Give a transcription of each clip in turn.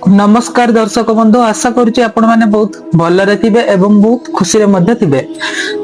नमस्कार दर्शक बंधु, आशा करुच्ची आपण माने बहुत भलरे थिबे एवं बहुत खुशी रे मध्य थिबे।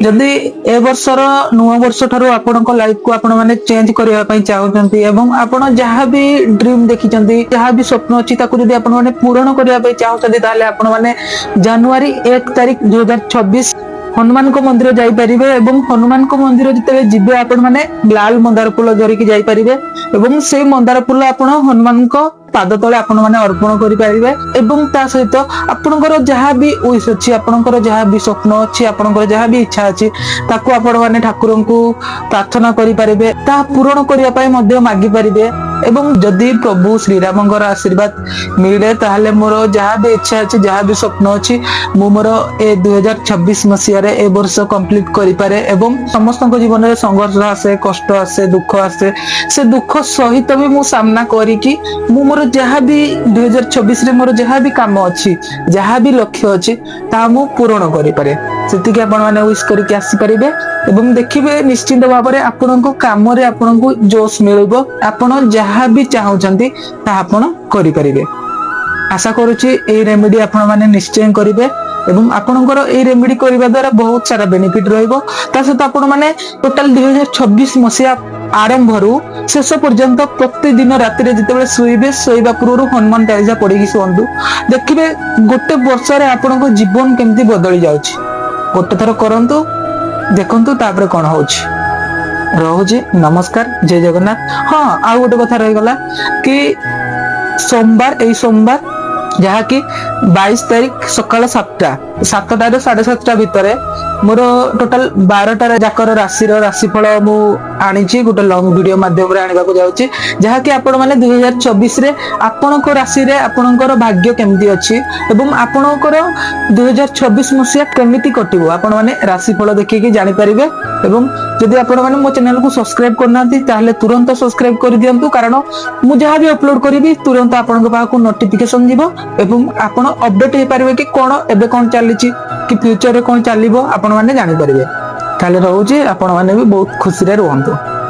जदि ए वर्षर नुआ वर्ष ठारू आपणक लाइफ को आपण माने चेंज करिया पई चाहुचंती एवं आपण जहां भी ड्रीम देखिचंती, जहां भी स्वप्न अछि ताकू जदि आपण माने पूर्ण करिया पई चाहुचंती ताले आपण माने जनवरी 1 तारिख 2026 हनुमान को मंदिर जाई परिबे एवं हनुमान को मंदिर जिते जिबे आपण माने लाल मंदार फूल धरिकी जाई परिबे एवं से मंदार फूल आपण हनुमान को पाद तले आपण माने अर्पण करि परिबे एवं ता सहित आपनकर जहां भी विश अछि, आपनकर जहां भी स्वप्न अछि, आपनकर जहां भी इच्छा अछि ताकू आपण माने ठाकुरन को प्रार्थना करि परिबे, ता पूर्ण करिया पई मध्ये मागी परिबे एवं जदि प्रभु श्री रामंगर आशीर्वाद मिले ताहले मोर जहां भी इच्छा अछि, जहां भी स्वप्न अछि मु मोर ए 2026 मसिया रे ए वर्ष कंप्लीट करि पारे एवं समस्त जीवन में संघर्ष आसे, कष्ट आसे, दुख आसे, से दुख सहित भी मु सामना करी कि मु मोर जहां भी 2026 रे मोर जहां भी काम अछि, जहां भी लक्ष्य अछि ता मु पूर्ण करि पारे। सेति के आपण माने विश करी के आसी परिबे एवं देखिबे निश्चित भाव में आपनको काम रे आपनको जोश मिलबो, आपण जहां भी चाहुचंती ता आपण करि परिबे। आशा करूची ए रेमेडी आपण माने निश्चय करिवे एवं आपनकर ए रेमेडी करिवा द्वारा बहुत सारा बेनिफिट रहइबो। ता सहित आपण माने टोटल 2026 मसिया आरंभ रु शेष पर्यंत प्रतिदिन राति रे जितेबेले सोइबे सोइबा पूर्व हनुमान चालीसा पढ़ी शुअंतु, देखिबे गोटे वर्ष रे आपनको जीवन केमती बदली जाउची। गोटे थर करंतु, देखंतु तापर कोन होउची। रहुजी नमस्कार, जय जगन्नाथ। हाँ, आ गोटे कथा रहि गला कि सोमवार एई सोमवार जहा कि 22 तारिख सकाळ 7टा 7:30 भितरे मोर टोटल 12टा जाकर राशिफल मु आनिची गोटे लॉन्ग वीडियो माध्यम रे आनिबा को जाउची, जहा कि आपण माने 2024 रे आपनको राशि रे आपनकर भाग्य केमती अछि एवं आपनकर 2026 मसिया केमिति कटिबो आपण माने राशिफल देखि कि जानि परिबे। एवं जदि आपण माने मो चैनल को सब्सक्राइब करनांती ताहले तुरंत सब्सक्राइब कर दियंतु, कारण मु जहा भी अपलोड करिबी तुरंत आपनक पाखु नोटिफिकेशन जिवो एवं आपण अपडेट हे परिबे कि कोन एबे कोन चलीची कि फ्यूचर रे कोन चलीबो आपण माने जानि परिबे। ताले रहउची आपण माने भी बहुत खुशी रे रहंतु।